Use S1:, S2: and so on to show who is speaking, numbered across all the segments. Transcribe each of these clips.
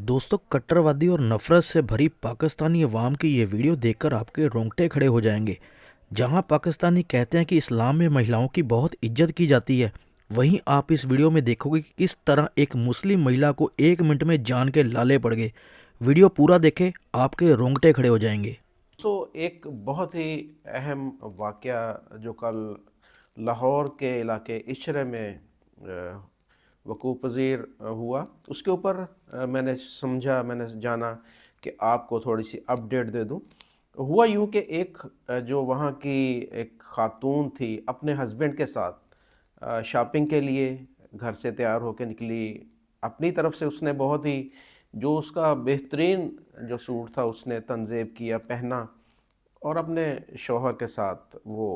S1: दोस्तों, कट्टरवादी और नफरत से भरी पाकिस्तानी अवाम की ये वीडियो देखकर आपके रोंगटे खड़े हो जाएंगे। जहां पाकिस्तानी कहते हैं कि इस्लाम में महिलाओं की बहुत इज्जत की जाती है, वहीं आप इस वीडियो में देखोगे कि किस तरह एक मुस्लिम महिला को 1 मिनट में जान के लाले पड़ गए। वीडियो पूरा देखें, आपके रोंगटे खड़े हो जाएंगे।
S2: एक बहुत ही अहम वाक़या जो कल लाहौर के इलाके इशरे में वक़ूअ पज़ीर हुआ, उसके ऊपर मैंने जाना कि आपको थोड़ी सी अपडेट दे दूं। हुआ यूं कि एक जो वहाँ की एक ख़ातून थी, अपने हस्बैंड के साथ शॉपिंग के लिए घर से तैयार होकर निकली। अपनी तरफ से उसने बहुत ही जो उसका बेहतरीन जो सूट था उसने तंज़ीब किया, पहना और अपने शौहर के साथ वो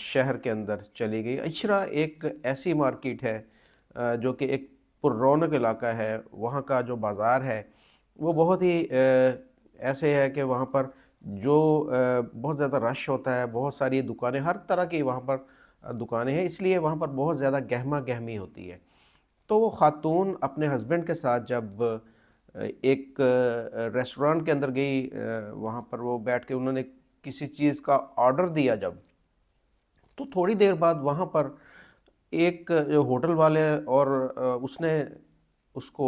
S2: शहर के अंदर चली गई। इशरा एक ऐसी मार्केट है जो कि एक पुररौनक इलाका है। वहाँ का जो बाज़ार है वो बहुत ही ऐसे है कि वहाँ पर जो बहुत ज़्यादा रश होता है, बहुत सारी दुकानें, हर तरह की वहाँ पर दुकानें हैं, इसलिए वहाँ पर बहुत ज़्यादा गहमा गहमी होती है। तो वो ख़ातून अपने हस्बैंड के साथ जब एक रेस्टोरेंट के अंदर गई, वहाँ पर वो बैठ के उन्होंने किसी चीज़ का ऑर्डर दिया जब, तो थोड़ी देर बाद वहाँ पर एक जो होटल वाले और उसने उसको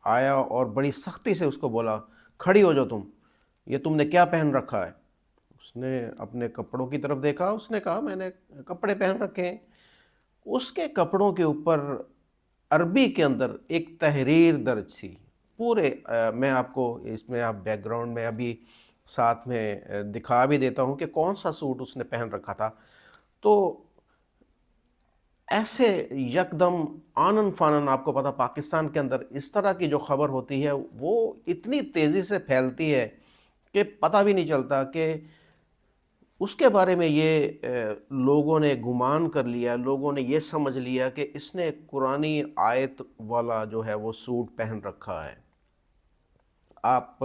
S2: आया और बड़ी सख्ती से उसको बोला, खड़ी हो जाओ तुम, ये तुमने क्या पहन रखा है। उसने अपने कपड़ों की तरफ देखा, उसने कहा मैंने कपड़े पहन रखे हैं। उसके कपड़ों के ऊपर अरबी के अंदर एक तहरीर दर्ज थी पूरे। मैं आपको इसमें आप बैकग्राउंड में अभी साथ में दिखा भी देता हूँ कि कौन सा सूट उसने पहन रखा था। तो ऐसे यकदम आनन फानन, आपको पता पाकिस्तान के अंदर इस तरह की जो खबर होती है वो इतनी तेज़ी से फैलती है कि पता भी नहीं चलता कि उसके बारे में ये लोगों ने गुमान कर लिया, लोगों ने ये समझ लिया कि इसने कुरानी आयत वाला जो है वो सूट पहन रखा है। आप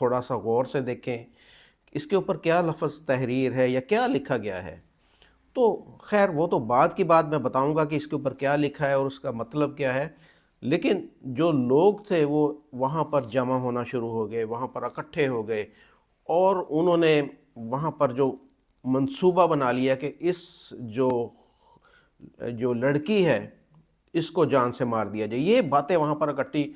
S2: थोड़ा सा गौर से देखें इसके ऊपर क्या लफ्ज़ तहरीर है या क्या लिखा गया है। तो खैर वो तो बाद की बात, मैं बताऊंगा कि इसके ऊपर क्या लिखा है और उसका मतलब क्या है। लेकिन जो लोग थे वो वहाँ पर जमा होना शुरू हो गए, वहाँ पर इकट्ठे हो गए और उन्होंने वहाँ पर जो मंसूबा बना लिया कि इस जो जो लड़की है इसको जान से मार दिया जाए। ये बातें वहाँ पर इकट्ठी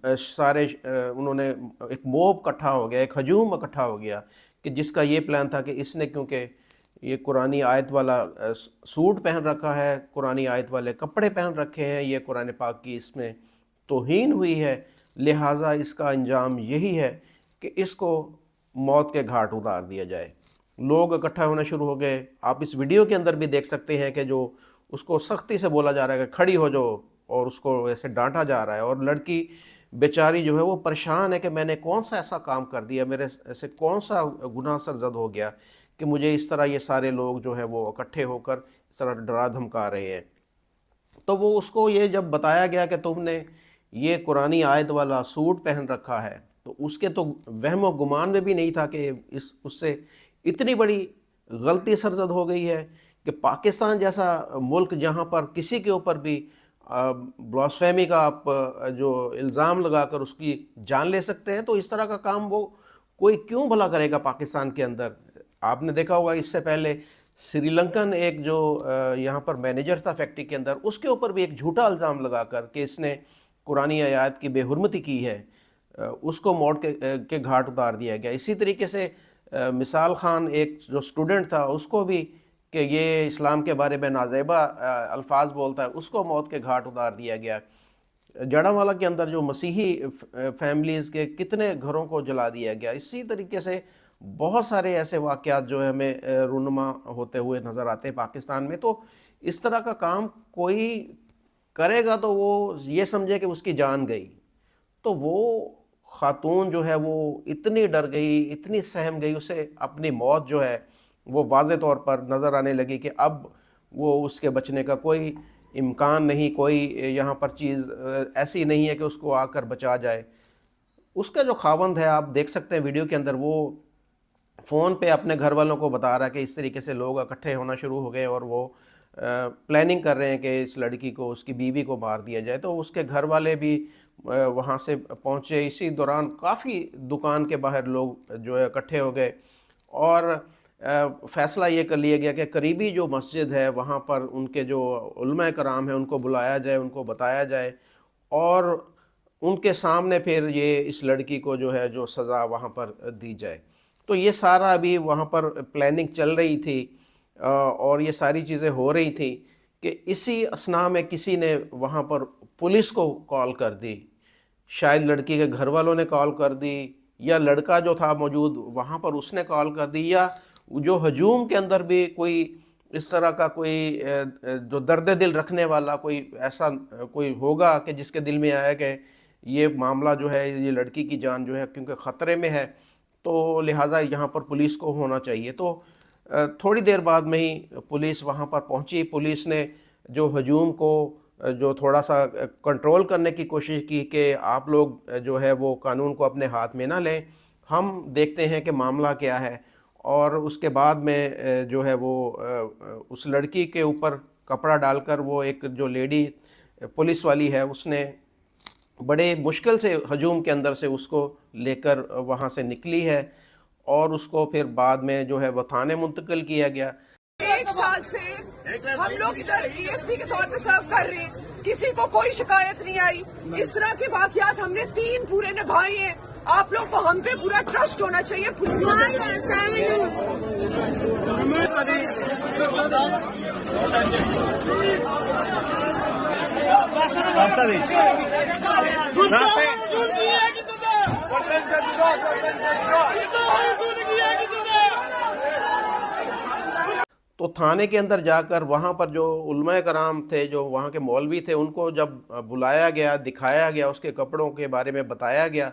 S2: सारे उन्होंने एक मोब इकट्ठा हो गया, एक हजूम इकट्ठा हो गया कि जिसका ये प्लान था कि इसने क्योंकि ये कुरानी आयत वाला सूट पहन रखा है, कुरानी आयत वाले कपड़े पहन रखे हैं, ये कुरान पाक की इसमें तौहीन हुई है, लिहाजा इसका अंजाम यही है कि इसको मौत के घाट उतार दिया जाए। लोग इकट्ठा होना शुरू हो गए। आप इस वीडियो के अंदर भी देख सकते हैं कि जो उसको सख्ती से बोला जा रहा है कि खड़ी हो जाओ और उसको ऐसे डांटा जा रहा है और लड़की बेचारी जो है वो परेशान है कि मैंने कौन सा ऐसा काम कर दिया, मेरे ऐसे कौन सा गुनाह सरजद हो गया कि मुझे इस तरह ये सारे लोग जो है वो इकट्ठे होकर इस तरह डरा धमका रहे हैं। तो वो उसको ये जब बताया गया कि तुमने ये कुरानी आयत वाला सूट पहन रखा है, तो उसके तो वहम व गुमान में भी नहीं था कि इस उससे इतनी बड़ी गलती सरजद हो गई है कि पाकिस्तान जैसा मुल्क जहाँ पर किसी के ऊपर भी ब्लास्फेमी का आप जो इल्ज़ाम लगाकर उसकी जान ले सकते हैं, तो इस तरह का काम वो कोई क्यों भला करेगा पाकिस्तान के अंदर। आपने देखा होगा इससे पहले श्रीलंकन एक जो यहाँ पर मैनेजर था फैक्ट्री के अंदर, उसके ऊपर भी एक झूठा इल्ज़ाम लगाकर कि इसने कुरानी आयत की बेहुरमती की है, उसको मौत के घाट उतार दिया गया। इसी तरीके से मिसाल खान एक जो स्टूडेंट था उसको भी कि ये इस्लाम के बारे में नाज़ेबा अल्फाज बोलता है, उसको मौत के घाट उतार दिया गया। जड़ावाला के अंदर जो मसीही फैमिलीज़ के कितने घरों को जला दिया गया। इसी तरीके से बहुत सारे ऐसे वाक़यात जो है हमें रूनुमा होते हुए नज़र आते हैं पाकिस्तान में। तो इस तरह का काम कोई करेगा तो वो ये समझे कि उसकी जान गई। तो वो ख़ातून जो है वो इतनी डर गई, इतनी सहम गई, उसे अपनी मौत जो है वो वाज़े तौर पर नज़र आने लगी कि अब वो उसके बचने का कोई इम्कान नहीं, कोई यहाँ पर चीज़ ऐसी नहीं है कि उसको आकर बचा जाए। उसका जो खावंद है, आप देख सकते हैं वीडियो के अंदर, वो फ़ोन पे अपने घर वालों को बता रहा है कि इस तरीके से लोग इकट्ठे होना शुरू हो गए और वो प्लानिंग कर रहे हैं कि इस लड़की को, उसकी बीवी को मार दिया जाए। तो उसके घर वाले भी وہاں سے پہنچے. اسی دوران کافی دکان کے باہر لوگ جو ہے اکٹھے ہو گئے اور فیصلہ یہ کر لیا گیا کہ قریبی جو مسجد ہے وہاں پر ان کے جو علماء کرام ہیں ان کو بلایا جائے, ان کو بتایا جائے اور ان کے سامنے پھر یہ اس لڑکی کو جو ہے جو سزا وہاں پر دی جائے. تو یہ سارا ابھی وہاں پر پلاننگ چل رہی تھی اور یہ ساری چیزیں ہو رہی تھیں کہ اسی اثناء میں کسی نے وہاں پر پولیس کو کال کر دی. شاید لڑکی کے گھر والوں نے کال کر دی یا لڑکا جو تھا موجود وہاں پر اس نے کال کر دی, یا جو ہجوم کے اندر بھی کوئی اس طرح کا کوئی جو درد دل رکھنے والا کوئی ایسا کوئی ہوگا کہ جس کے دل میں آیا کہ یہ معاملہ جو ہے یہ لڑکی کی جان جو ہے کیونکہ خطرے میں ہے, تو لہٰذا یہاں پر پولیس کو ہونا چاہیے. تو تھوڑی دیر بعد میں ہی پولیس وہاں پر پہنچی. پولیس نے جو ہجوم کو جو تھوڑا سا کنٹرول کرنے کی کوشش کی کہ آپ لوگ جو ہے وہ قانون کو اپنے ہاتھ میں نہ لیں, ہم دیکھتے ہیں کہ معاملہ کیا ہے. اور اس کے بعد میں جو ہے وہ اس لڑکی کے اوپر کپڑا ڈال کر وہ ایک جو لیڈی پولیس والی ہے اس نے بڑے مشکل سے ہجوم کے اندر سے اس کو لے کر وہاں سے نکلی ہے اور اس کو پھر بعد میں جو ہے وہ تھانے منتقل کیا گیا.
S3: 1 سال سے ہم لوگ ادھر ڈی ایس پی کے طور پہ سرو کر رہے ہیں, کسی کو کوئی شکایت نہیں آئی. اس طرح کے واقعات ہم نے 3 پورے نبھائے ہیں. آپ لوگ کو ہم پہ پورا ٹرسٹ ہونا چاہیے.
S2: تو تھانے کے اندر جا کر وہاں پر جو علماء کرام تھے, جو وہاں کے مولوی تھے, ان کو جب بلایا گیا, دکھایا گیا, اس کے کپڑوں کے بارے میں بتایا گیا,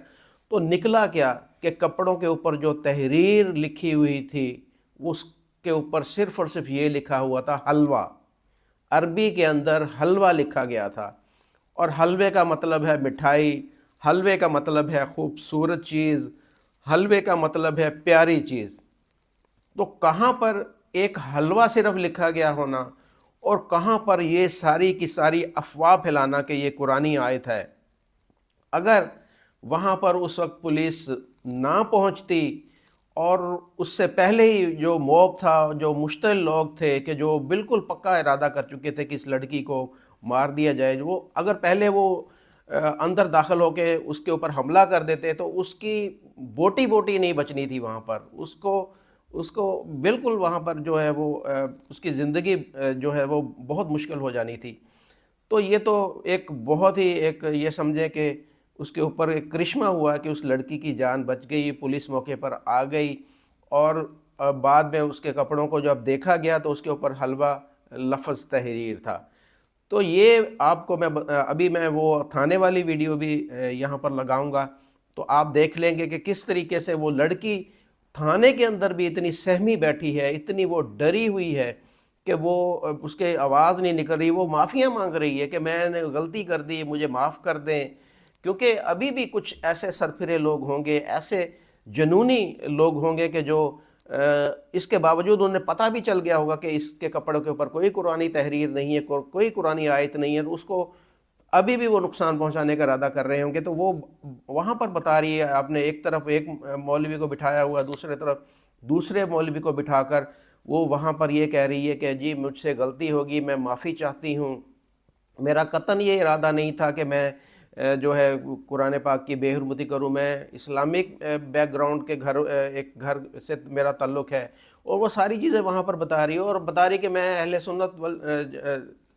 S2: تو نکلا کیا کہ کپڑوں کے اوپر جو تحریر لکھی ہوئی تھی اس کے اوپر صرف اور صرف یہ لکھا ہوا تھا حلوہ. عربی کے اندر حلوہ لکھا گیا تھا, اور حلوے کا مطلب ہے مٹھائی, حلوے کا مطلب ہے خوبصورت چیز, حلوے کا مطلب ہے پیاری چیز. تو کہاں پر ایک حلوہ صرف لکھا گیا ہونا اور کہاں پر یہ ساری کی ساری افواہ پھیلانا کہ یہ قرآنی آیت ہے. اگر وہاں پر اس وقت پولیس نہ پہنچتی اور اس سے پہلے ہی جو موب تھا, جو مشتعل لوگ تھے کہ جو بالکل پکا ارادہ کر چکے تھے کہ اس لڑکی کو مار دیا جائے, وہ اگر پہلے وہ اندر داخل ہو کے اس کے اوپر حملہ کر دیتے تو اس کی بوٹی بوٹی نہیں بچنی تھی وہاں پر. اس کو بالکل وہاں پر جو ہے وہ اس کی زندگی جو ہے وہ بہت مشکل ہو جانی تھی. تو یہ تو ایک بہت ہی ایک یہ سمجھیں کہ اس کے اوپر ایک کرشمہ ہوا کہ اس لڑکی کی جان بچ گئی, پولیس موقع پر آ گئی, اور بعد میں اس کے کپڑوں کو جب دیکھا گیا تو اس کے اوپر حلوہ لفظ تحریر تھا. تو یہ آپ کو ابھی میں وہ تھانے والی ویڈیو بھی یہاں پر لگاؤں گا, تو آپ دیکھ لیں گے کہ کس طریقے سے وہ لڑکی تھانے کے اندر بھی اتنی سہمی بیٹھی ہے, اتنی وہ ڈری ہوئی ہے کہ وہ اس کے آواز نہیں نکل رہی, وہ معافیاں مانگ رہی ہے کہ میں نے غلطی کر دی, مجھے معاف کر دیں. کیونکہ ابھی بھی کچھ ایسے سرفرے لوگ ہوں گے, ایسے جنونی لوگ ہوں گے کہ جو اس کے باوجود انہیں پتہ بھی چل گیا ہوگا کہ اس کے کپڑوں کے اوپر کوئی قرآنی تحریر نہیں ہے, کوئی قرآنی آیت نہیں ہے, تو اس کو ابھی بھی وہ نقصان پہنچانے کا ارادہ کر رہے ہوں گے. تو وہ وہاں پر بتا رہی ہے, آپ نے ایک طرف ایک مولوی کو بٹھایا ہوا, دوسرے طرف دوسرے مولوی کو بٹھا کر وہ وہاں پر یہ کہہ رہی ہے کہ جی مجھ سے غلطی ہوگی, میں معافی چاہتی ہوں, میرا قطعاً یہ ارادہ نہیں تھا کہ میں جو ہے قرآن پاک کی بے حرمتی کروں, میں اسلامک بیک گراؤنڈ کے ایک گھر سے میرا تعلق ہے. اور وہ ساری چیزیں وہاں پر بتا رہی ہے, اور بتا رہی کہ میں اہل سنت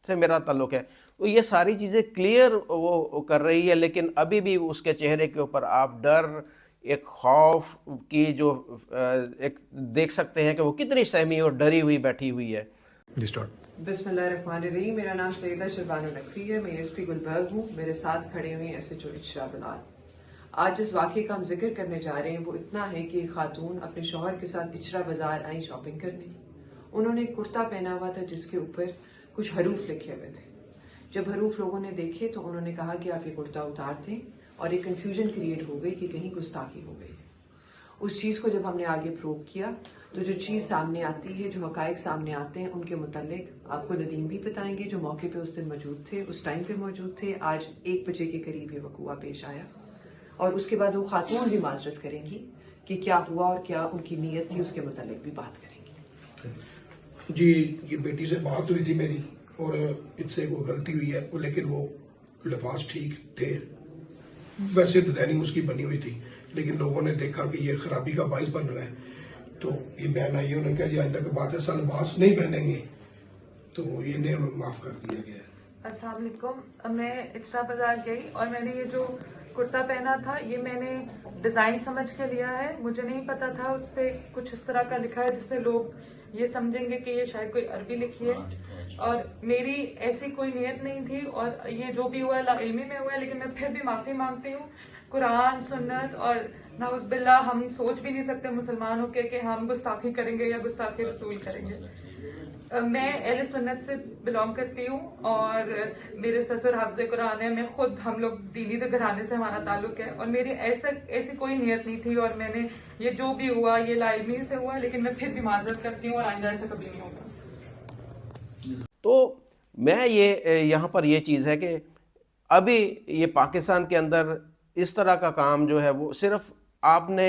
S2: سے میرا تعلق ہے. تو یہ ساری چیزیں کلیئر وہ کر رہی ہے, لیکن ابھی بھی اس کے چہرے کے اوپر آپ ڈر, ایک خوف کی جو ایک دیکھ سکتے ہیں کہ وہ کتنی سہمی اور ڈری ہوئی بیٹھی ہوئی ہے.
S4: بسم اللہ الرحمن الرحیم. میرا نام سیدہ شربانو نقوی ہے, میں ایس پی گلبرگ ہوں. میرے ساتھ کھڑے ہوئے ہیں ایس ایچ او اچرا بلال. آج جس واقعے کا ہم ذکر کرنے جا رہے ہیں وہ اتنا ہے کہ ایک خاتون اپنے شوہر کے ساتھ اچرا بازار آئی شاپنگ کرنے. انہوں نے ایک کرتا پہنا ہوا تھا جس کے اوپر کچھ حروف لکھے ہوئے تھے. جب حروف لوگوں نے دیکھے تو انہوں نے کہا کہ آپ یہ کرتا اتار دیں, اور ایک کنفیوژن کریٹ ہو گئی کہ کہیں گستاخی ہو گئی. उस चीज़ को जब हमने आगे प्रूव किया तो जो चीज़ सामने आती है, जो हकायक सामने आते हैं, उनके मुतालिक आपको नदीम भी बताएंगे जो मौके पे उस दिन मौजूद थे, उस टाइम पे मौजूद थे। आज 1 बजे के करीब ये वकूआ पेश आया और उसके बाद वो खातून भी माजरत करेंगी कि क्या हुआ और क्या उनकी नीयत थी, उसके मुतालिक भी बात करेंगी।
S5: जी, ये बेटी से बात हुई थी मेरी और इससे कोई गलती हुई है, लेकिन वो लफाज ठीक थे। वैसे डिजाइनिंग उसकी बनी हुई थी, लेकिन लोगों ने देखा कि ये खराबी का बाइस बन रहा है, तो ये बहन आई, उन्होंने कहा जी आइंदा की बात है लिबास नहीं पहनेंगे, तो ये इन्हें माफ कर दिया गया।
S6: अस्सलाम वालेकुम। मैं इचरा बाजार गई और मैंने ये जो कुर्ता पहना था ये मैंने डिज़ाइन समझ के लिया है। मुझे नहीं पता था उस पर कुछ इस तरह का लिखा है जिससे लोग ये समझेंगे कि ये शायद कोई अरबी लिखी है, और मेरी ऐसी कोई नीयत नहीं थी। और ये जो भी हुआ इल्मी में हुआ है, लेकिन मैं फिर भी माफ़ी मांगती हूँ। कुरान, सुन्नत और नाउज़ुबिल्लाह, हम सोच भी नहीं सकते मुसलमान होके कि हम गुस्ताखी करेंगे या गुस्ताखी रसूल करेंगे। मैं अहले सुन्नत से बिलोंग करती हूँ और मेरे ससुर हाफ़िज़ कुरान है। मैं खुद, हम लोग दीनी घराने से हमारा ताल्लुक है और मेरी ऐसी कोई नियत नहीं थी। और मैंने ये जो भी हुआ ये लाइमी से हुआ, लेकिन मैं फिर भी माजरत करती हूँ और आइंदा ऐसा कभी नहीं होगा।
S2: तो मैं ये यहाँ पर ये चीज़ है कि अभी ये पाकिस्तान के अंदर इस तरह का काम जो है वो सिर्फ आपने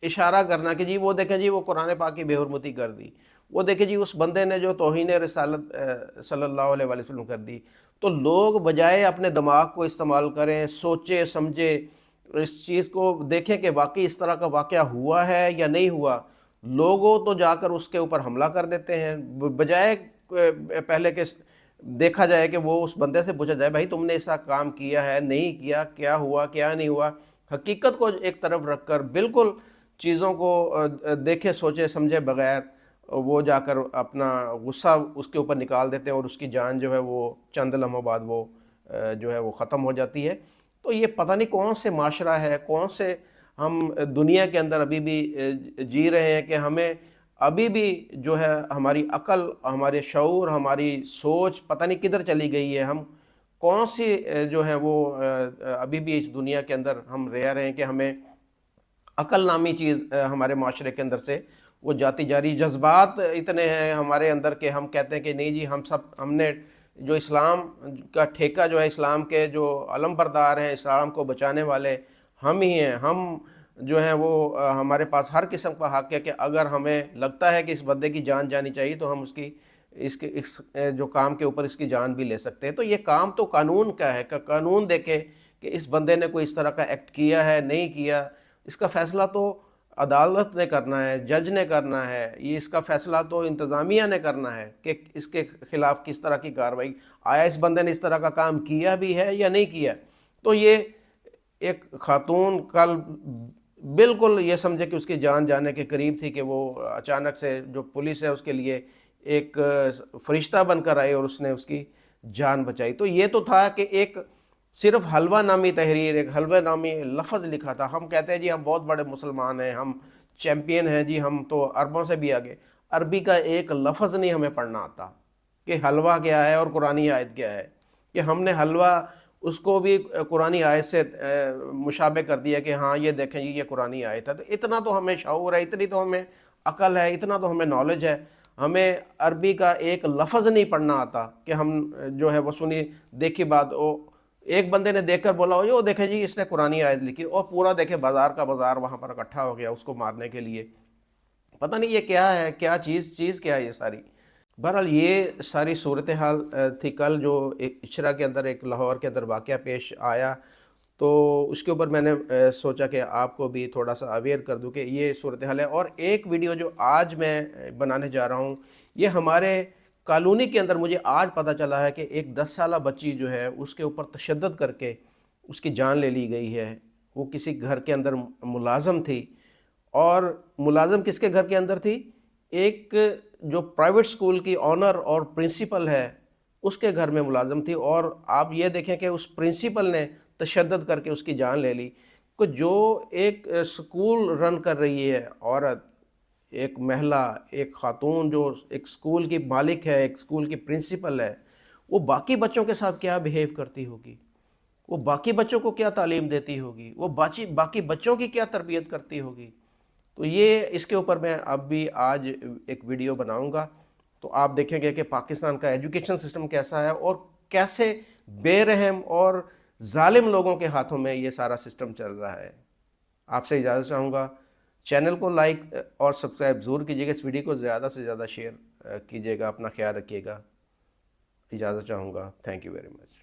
S2: इशारा करना कि जी वो देखें जी वो कुरान पाक की बेहुरमती कर दी, वो देखें जी उस बंदे ने जो तौहीन रिसालत सल्लल्लाहु अलैहि वसल्लम कर दी, तो लोग बजाय अपने दिमाग को इस्तेमाल करें, सोचे समझे, इस चीज़ को देखें कि वाकई इस तरह का वाक़या हुआ है या नहीं हुआ। लोगों तो जाकर उसके ऊपर हमला कर देते हैं, बजाय पहले के देखा जाए कि वो उस बंदे से पूछा जाए भाई तुमने ऐसा काम किया है, नहीं किया, क्या हुआ क्या नहीं हुआ। हकीकत को एक तरफ रखकर बिल्कुल चीज़ों को देखे सोचे समझे बगैर वो जाकर अपना गुस्सा उसके ऊपर निकाल देते हैं और उसकी जान जो है वो चंद लम्हों बाद वो जो है वो ख़त्म हो जाती है। तो ये पता नहीं कौन से माशरा है, कौन से हम दुनिया के अंदर अभी भी जी रहे हैं कि हमें अभी भी जो है हमारी अकल, हमारे शऊर, हमारी सोच पता नहीं किधर चली गई है। हम कौन सी जो है वो अभी भी इस दुनिया के अंदर हम रह रहे हैं कि हमें अकल नामी चीज़ हमारे माशरे के अंदर से वो जाती जा रही। जज्बात इतने हैं हमारे अंदर के हम कहते हैं कि नहीं जी हमने जो इस्लाम का ठेका जो है, इस्लाम के जो अलमबरदार हैं, इस्लाम को बचाने वाले हम ही हैं। हम जो है वो हमारे पास हर किस्म का हक है कि अगर हमें लगता है कि इस बंदे की जान जानी चाहिए तो हम उसकी इस जो काम के ऊपर इसकी जान भी ले सकते हैं। तो ये काम तो कानून का है, कानून देखे कि इस बंदे ने कोई इस तरह का एक्ट किया है नहीं किया, इसका फ़ैसला तो अदालत ने करना है, जज ने करना है, ये इसका फ़ैसला तो इंतज़ामिया ने करना है कि इसके ख़िलाफ़ किस तरह की कार्रवाई, आया इस बंदे ने इस तरह का काम किया भी है या नहीं किया। तो ये एक खातून कल बिल्कुल ये समझे कि उसकी जान जाने के करीब थी कि वो अचानक से जो पुलिस है उसके लिए एक फरिश्ता बनकर आई और उसने उसकी जान बचाई। तो ये तो था कि एक सिर्फ हलवा नामी तहरीर, एक हलवा नामी लफ्ज़ लिखा था। हम कहते हैं जी हम बहुत बड़े मुसलमान हैं, हम चैम्पियन हैं जी, हम तो अरबों से भी आगे। अरबी का एक लफ्ज़ नहीं हमें पढ़ना आता कि हलवा क्या है और कुरानी आयत क्या है, कि हमने हलवा उसको भी कुरानी आयत से मुशाबे कर दिया कि हाँ ये देखें जी ये कुरानी आयत है। तो इतना तो हमें शऊर है, इतनी तो हमें अकल है, इतना तो हमें नॉलेज है। हमें अरबी का एक लफ्ज़ नहीं पढ़ना आता कि हम जो है वो सुनी देखी बात, वो एक बंदे ने देखकर बोला हो यो देखे जी इसने कुरानी आयत लिखी, और पूरा देखे बाजार का बाजार वहाँ पर इकट्ठा हो गया उसको मारने के लिए। पता नहीं ये क्या है, क्या चीज़ क्या है ये सारी। बहरहाल ये सारी सूरत हाल थी। कल जो एक इशरा के अंदर एक लाहौर के अंदर वाक़या पेश आया तो उसके ऊपर मैंने सोचा कि आपको भी थोड़ा सा अवेयर कर दूं कि ये सूरत हाल है। और एक वीडियो जो आज मैं बनाने जा रहा हूँ ये हमारे कॉलोनी के अंदर मुझे आज पता चला है कि एक 10 साला बच्ची जो है उसके ऊपर तशद्दुद करके उसकी जान ले ली गई है। वो किसी घर के अंदर मुलाजम थी, और मुलाजम किसके घर के अंदर थी? एक जो प्राइवेट स्कूल की ऑनर और प्रिंसिपल है उसके घर में मुलाजम थी। और आप ये देखें कि उस प्रिंसिपल ने तशद्दुद करके उसकी जान ले ली। तो जो एक स्कूल रन कर रही है औरत, एक महिला, एक खातून जो एक स्कूल की मालिक है, एक स्कूल की प्रिंसिपल है, वो बाकी बच्चों के साथ क्या बिहेव करती होगी, वो बाकी बच्चों को क्या तालीम देती होगी, वो बाकी बच्चों की क्या तरबियत करती होगी। تو یہ اس کے اوپر میں اب بھی آج ایک ویڈیو بناؤں گا، تو آپ دیکھیں گے کہ پاکستان کا ایجوکیشن سسٹم کیسا ہے اور کیسے بے رحم اور ظالم لوگوں کے ہاتھوں میں یہ سارا سسٹم چل رہا ہے۔ آپ سے اجازت چاہوں گا، چینل کو لائک اور سبسکرائب ضرور کیجیے گا، اس ویڈیو کو زیادہ سے زیادہ شیئر کیجیے گا، اپنا خیال رکھیے گا، اجازت چاہوں گا، تھینک یو ویری مچ۔